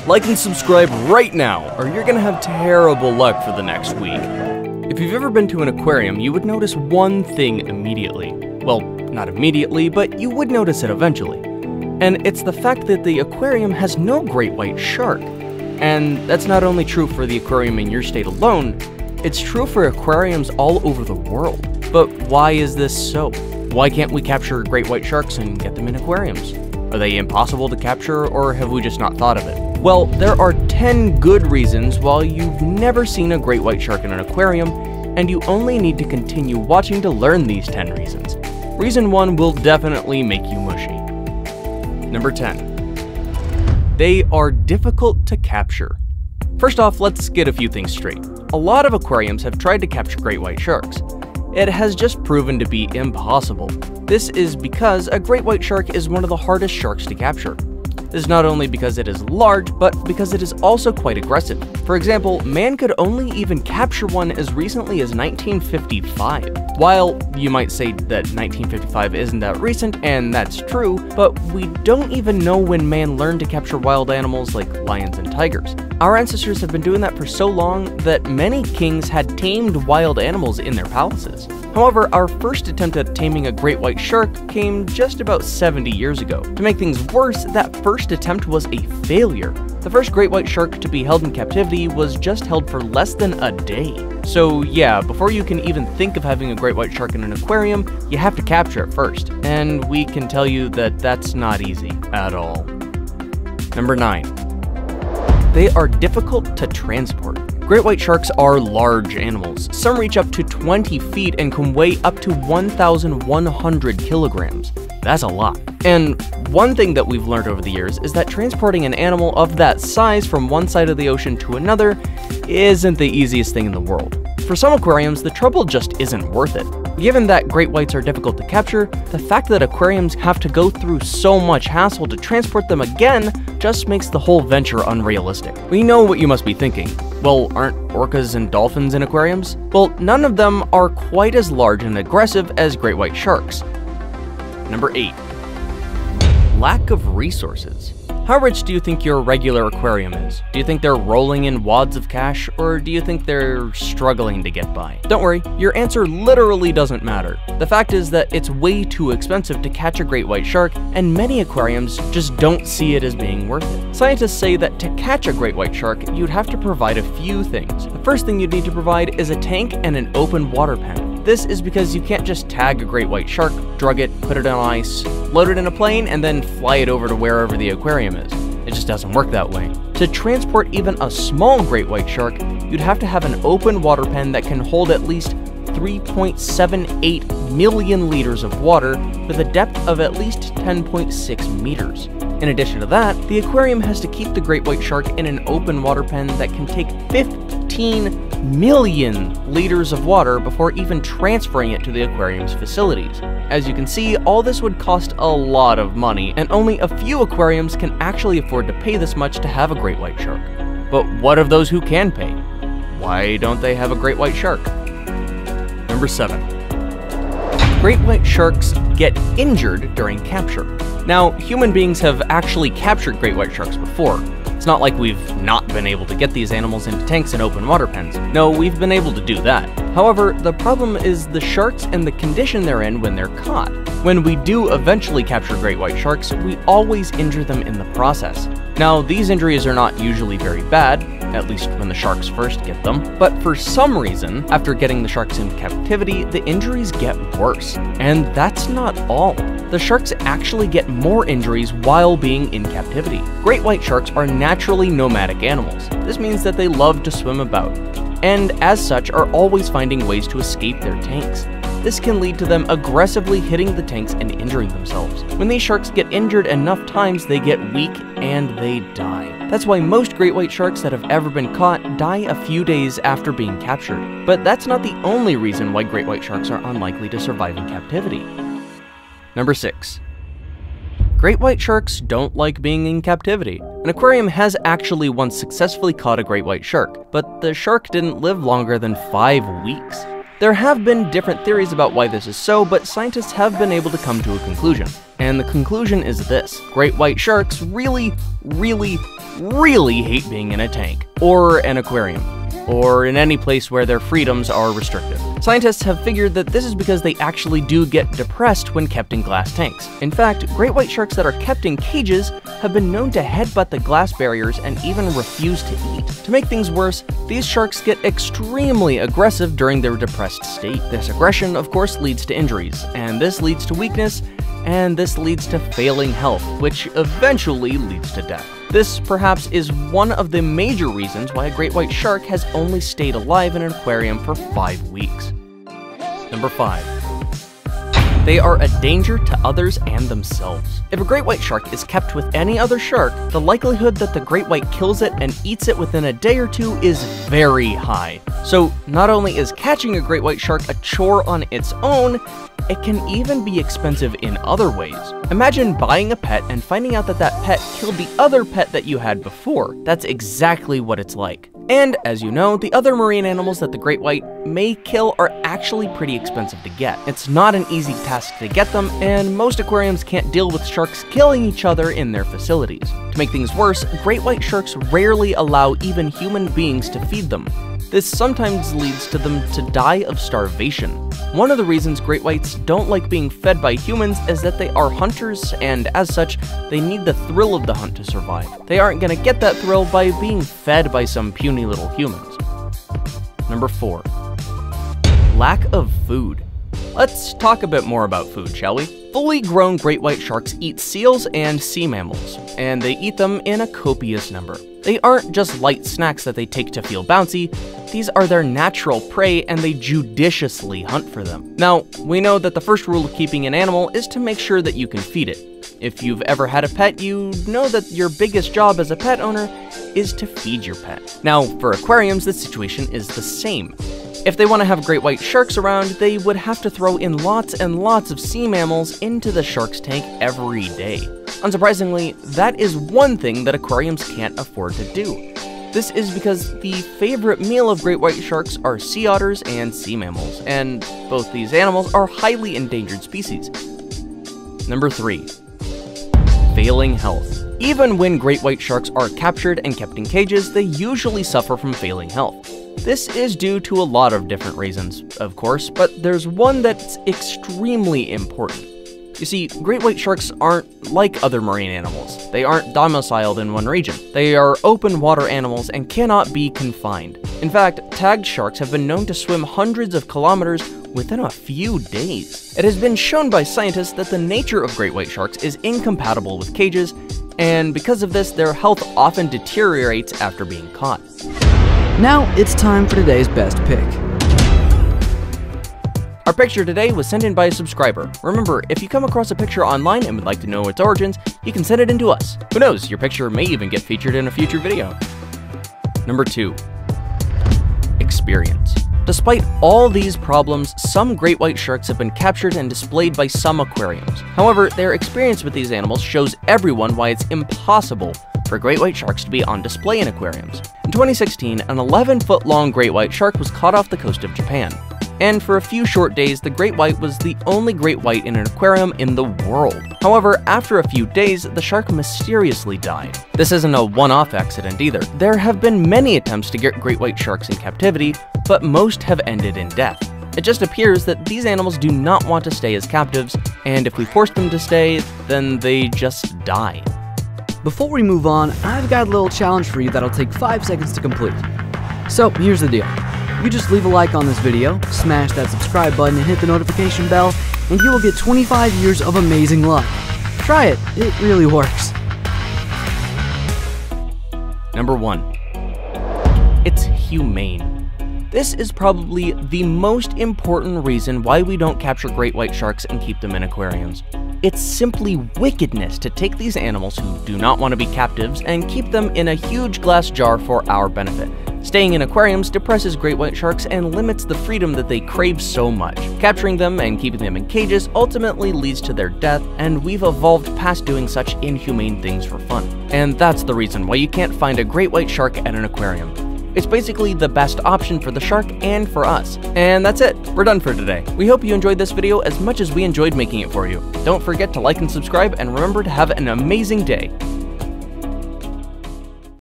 Like and subscribe right now, or you're gonna have terrible luck for the next week. If you've ever been to an aquarium, you would notice one thing immediately. Well, not immediately, but you would notice it eventually. And it's the fact that the aquarium has no great white shark. And that's not only true for the aquarium in your state alone, it's true for aquariums all over the world. But why is this so? Why can't we capture great white sharks and get them in aquariums? Are they impossible to capture, or have we just not thought of it? Well, there are 10 good reasons why you've never seen a great white shark in an aquarium, and you only need to continue watching to learn these 10 reasons. Reason 1 will definitely make you mushy. Number 10. They are difficult to capture. First off, let's get a few things straight. A lot of aquariums have tried to capture great white sharks. It has just proven to be impossible. This is because a great white shark is one of the hardest sharks to capture. This is not only because it is large, but because it is also quite aggressive. For example, man could only even capture one as recently as 1955. While you might say that 1955 isn't that recent, and that's true, but we don't even know when man learned to capture wild animals like lions and tigers. Our ancestors have been doing that for so long that many kings had tamed wild animals in their palaces. However, our first attempt at taming a great white shark came just about 70 years ago. To make things worse, that first attempt was a failure. The first great white shark to be held in captivity was just held for less than a day. So yeah, before you can even think of having a great white shark in an aquarium, you have to capture it first. And we can tell you that that's not easy at all. Number 9. They are difficult to transport. Great white sharks are large animals. Some reach up to 20 feet and can weigh up to 1,100 kilograms. That's a lot. And one thing that we've learned over the years is that transporting an animal of that size from one side of the ocean to another isn't the easiest thing in the world. For some aquariums, the trouble just isn't worth it. Given that great whites are difficult to capture, the fact that aquariums have to go through so much hassle to transport them again just makes the whole venture unrealistic. We know what you must be thinking. Well, aren't orcas and dolphins in aquariums? Well, none of them are quite as large and aggressive as great white sharks. Number 8. Lack of resources. How rich do you think your regular aquarium is? Do you think they're rolling in wads of cash, or do you think they're struggling to get by? Don't worry, your answer literally doesn't matter. The fact is that it's way too expensive to catch a great white shark, and many aquariums just don't see it as being worth it. Scientists say that to catch a great white shark, you'd have to provide a few things. The first thing you'd need to provide is a tank and an open water pen. This is because you can't just tag a great white shark, drug it, put it on ice, load it in a plane, and then fly it over to wherever the aquarium is. It just doesn't work that way. To transport even a small great white shark, you'd have to have an open water pen that can hold at least 3.78 million liters of water with a depth of at least 10.6 meters. In addition to that, the aquarium has to keep the great white shark in an open water pen that can take 15 million liters of water before even transferring it to the aquarium's facilities. As you can see, all this would cost a lot of money, and only a few aquariums can actually afford to pay this much to have a great white shark. But what of those who can pay? Why don't they have a great white shark? Number 7. Great white sharks get injured during capture. Now, human beings have actually captured great white sharks before. It's not like we've not been able to get these animals into tanks and open water pens. No, we've been able to do that. However, the problem is the sharks and the condition they're in when they're caught. When we do eventually capture great white sharks, we always injure them in the process. Now, these injuries are not usually very bad, at least when the sharks first get them, but for some reason, after getting the sharks into captivity, the injuries get worse. And that's not all. The sharks actually get more injuries while being in captivity. Great white sharks are naturally nomadic animals. This means that they love to swim about, and as such are always finding ways to escape their tanks. This can lead to them aggressively hitting the tanks and injuring themselves. When these sharks get injured enough times, they get weak and they die. That's why most great white sharks that have ever been caught die a few days after being captured. But that's not the only reason why great white sharks are unlikely to survive in captivity. Number 6. Great white sharks don't like being in captivity. An aquarium has actually once successfully caught a great white shark, but the shark didn't live longer than 5 weeks. There have been different theories about why this is so, but scientists have been able to come to a conclusion. And the conclusion is this: great white sharks really hate being in a tank, or an aquarium, or in any place where their freedoms are restricted. Scientists have figured that this is because they actually do get depressed when kept in glass tanks. In fact, great white sharks that are kept in cages have been known to headbutt the glass barriers and even refuse to eat. To make things worse, these sharks get extremely aggressive during their depressed state. This aggression, of course, leads to injuries, and this leads to weakness, and this leads to failing health, which eventually leads to death. This, perhaps, is one of the major reasons why a great white shark has only stayed alive in an aquarium for 5 weeks. Number 5. They are a danger to others and themselves. If a great white shark is kept with any other shark, the likelihood that the great white kills it and eats it within a day or two is very high. So not only is catching a great white shark a chore on its own, it can even be expensive in other ways. Imagine buying a pet and finding out that that pet killed the other pet that you had before. That's exactly what it's like. And as you know, the other marine animals that the great white may kill are actually pretty expensive to get. It's not an easy task to get them, and most aquariums can't deal with sharks killing each other in their facilities. To make things worse, great white sharks rarely allow even human beings to feed them. This sometimes leads to them to die of starvation. One of the reasons great whites don't like being fed by humans is that they are hunters, and as such, they need the thrill of the hunt to survive. They aren't gonna get that thrill by being fed by some puny little humans. Number 4. Lack of food. Let's talk a bit more about food, shall we? Fully grown great white sharks eat seals and sea mammals, and they eat them in a copious number. They aren't just light snacks that they take to feel bouncy, these are their natural prey and they judiciously hunt for them. Now, we know that the first rule of keeping an animal is to make sure that you can feed it. If you've ever had a pet, you know that your biggest job as a pet owner is to feed your pet. Now, for aquariums, the situation is the same. If they want to have great white sharks around, they would have to throw in lots and lots of sea mammals into the shark's tank every day. Unsurprisingly, that is one thing that aquariums can't afford to do. This is because the favorite meal of great white sharks are sea otters and sea mammals, and both these animals are highly endangered species. Number 3. Failing health. Even when great white sharks are captured and kept in cages, they usually suffer from failing health. This is due to a lot of different reasons, of course, but there's one that's extremely important. You see, great white sharks aren't like other marine animals. They aren't domiciled in one region. They are open water animals and cannot be confined. In fact, tagged sharks have been known to swim hundreds of kilometers within a few days. It has been shown by scientists that the nature of great white sharks is incompatible with cages, and because of this, their health often deteriorates after being caught. Now it's time for today's best pick. Our picture today was sent in by a subscriber. Remember, if you come across a picture online and would like to know its origins, you can send it in to us. Who knows, your picture may even get featured in a future video. Number 2. Experience. Despite all these problems, some great white sharks have been captured and displayed by some aquariums. However, their experience with these animals shows everyone why it's impossible for great white sharks to be on display in aquariums. In 2016, an 11-foot-long great white shark was caught off the coast of Japan. And for a few short days, the great white was the only great white in an aquarium in the world. However, after a few days, the shark mysteriously died. This isn't a one-off accident either. There have been many attempts to get great white sharks in captivity, but most have ended in death. It just appears that these animals do not want to stay as captives, and if we force them to stay, then they just die. Before we move on, I've got a little challenge for you that'll take 5 seconds to complete. So here's the deal. You just leave a like on this video, smash that subscribe button and hit the notification bell, and you will get 25 years of amazing luck. Try it, it really works. Number 1. It's humane. This is probably the most important reason why we don't capture great white sharks and keep them in aquariums. It's simply wickedness to take these animals who do not want to be captives and keep them in a huge glass jar for our benefit. Staying in aquariums depresses great white sharks and limits the freedom that they crave so much. Capturing them and keeping them in cages ultimately leads to their death, and we've evolved past doing such inhumane things for fun. And that's the reason why you can't find a great white shark at an aquarium. It's basically the best option for the shark and for us. And that's it. We're done for today. We hope you enjoyed this video as much as we enjoyed making it for you. Don't forget to like and subscribe, and remember to have an amazing day.